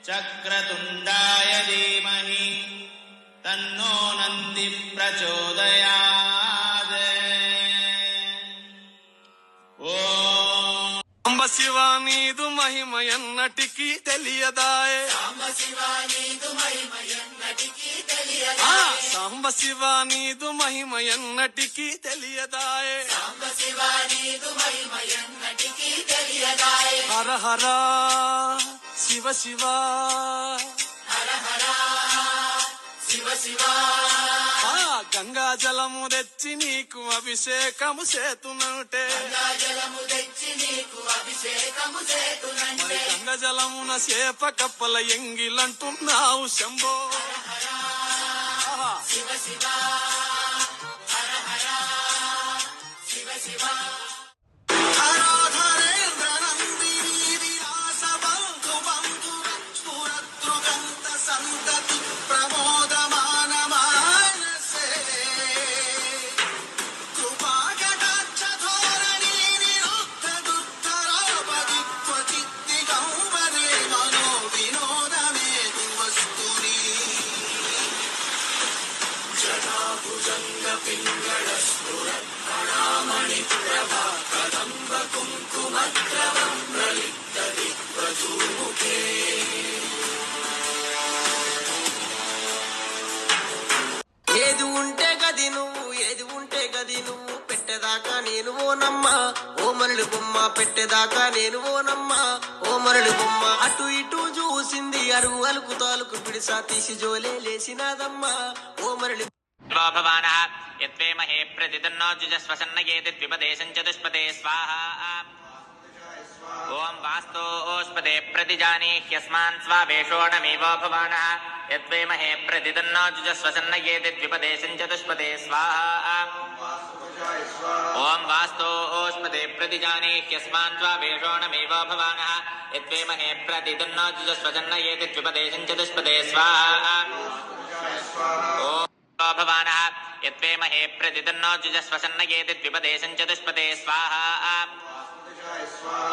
చక్రతుండాయ ధీమహి తన్నో నంది ప్రచోదయాత్. సాంబ శివ నీదు మహిమ ఎన్నటికీ తెలియదాయే. సాంబ శివ నీదు మహిమ ఎన్నటికీ తెలియదాయే. హర హర శివ శివ, హర హర శివ శివ. గంగా జలము తెచ్చి నీకు అభిషేకము చేతునంటే, మరి గంగ జలమున సేప కప్పల ఎంగిలంటున్నావు శంభో. శివ శివ, హర హర శివ శివ. ఏది ఉంటే గది నువ్వు, ఏది ఉంటే గది నువ్వు, పెట్టేదాకా నేను ఓనమ్మా ఓ మరళి బొమ్మ, పెట్టేదాకా నేను ఓనమ్మా ఓ మరళి బొమ్మ. అటు ఇటు చూసింది అరుగు అలుకు తాలుకు పిడిసా తీసి జోలే లేసినాదమ్మా ఓ మరళి. భవానః యద్వేమహే ప్రతిదన్నో జుజస్వసన్నయేతి ద్విపదేశం చతుష్పదే స్వాహా. ఓం వాस्तो ओष्पदे प्रतिजानीह्यस्मान् स्वावेशोऽणमेवो भवानः यद्वेमहे प्रतिदन्नो जुजस्वसन्नयेति द्विपदेशं चतुष्पदे स्वाहा. ओं वास्तो ओष्पदे प्रतिजानीह्यस्मान् स्वावेशोऽणमेवो भवानः यद्वेमहे प्रतिदन्नो जुजस्वसन्नयेति द्विपदेशं चतुष्पदे स्वाहा. ओं भवानः यद्वेमहे प्रतिदन्नो जुजस्वसन्नयेति द्विपदेशं चतुष्पदे स्वाहा.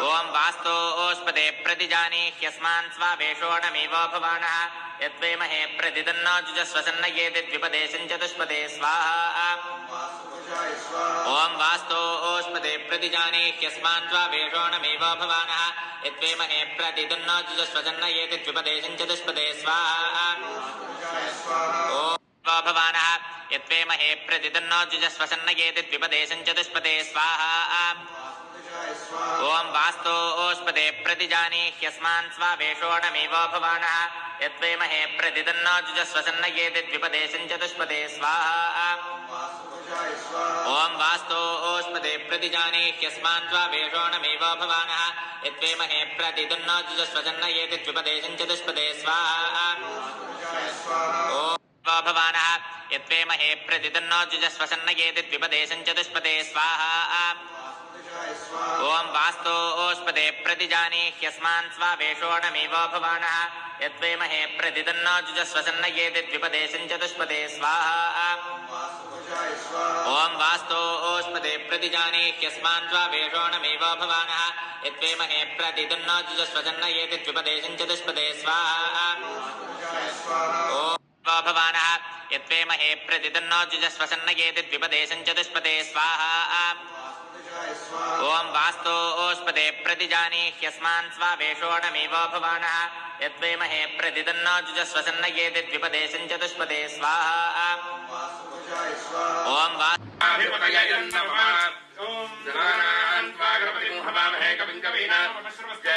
ओं वास्तो ओष्पदे प्रतिजानीह्यस्मान् स्वावेशोऽणमेवो भवानः यद्वेमहे प्रतिदन्नो जुजस्वसन्नयेति द्विपदेशं चतुष्पदे स्वाहा. ओं वास्तो ओष्पदे प्रतिजानीह्यस्मान् स्वावेशोऽणमेवो भवानः यद्वेमहे प्रतिदन्नो जुजस्वसन्नयेति द्विपदेशं चतुष्पदे स्वाहा. ओं भवानः यद्वेमहे प्रतिदन्नो जुजस्वसन्नयेति द्विपदेशं चतुष्पदे स्वाहा. ओं वास्तो ओष्पदे प्रतिजानीह्यस्मान् स्वावेशोऽणमेवो भवानः यद्वेमहे प्रतिदन्नो जुजस्वसन्नयेति द्विपदेशं चतुष्पदे स्वाहा. ओं वास्तो ओष्पदे प्रतिजानीह्यस्मान् स्वावेशोऽणमेवो भवानः यद्वेमहे प्रतिदन्नो जुजस्वसन्नयेति द्विपदेशं चतुष्पदे स्वाहा. ओं भवानः यद्वेमहे प्रतिदन्नो जुजस्वसन्नयेति द्विपदेशं चतुष्पदे स्वाहा. ओं वास्तो ओष्पदे प्रतिजानीह्यस्मान् स्वावेशोऽणमेवो भवानः यद्वेमहे प्रतिदन्नो जुजस्वसन्नयेति द्विपदेशं चतुष्पदे स्वाहा. ओं वास्तो ओष्पदे प्रतिजानीह्यस्मान् स्वावेशोऽणमेवो भवानः यद्वेमहे प्रतिदन्नो जुजस्वसन्नयेति द्विपदेशं चतुष्पदे स्वाहा. ओं भवानः यद्वेमहे प्रतिदन्नो जुजस्वसन्नयेति द्विपदेशं चतुष्पदे स्वाहा. ओं वास्तो ओष्पदे प्रतिजानीह्यस्मान् स्वावेशोऽणमेवो भवानः यद्वेमहे प्रतिदन्नो जुजस्वसन्नयेति द्विपदेशं चतुष्पदे स्वाहा. ओं वास्तो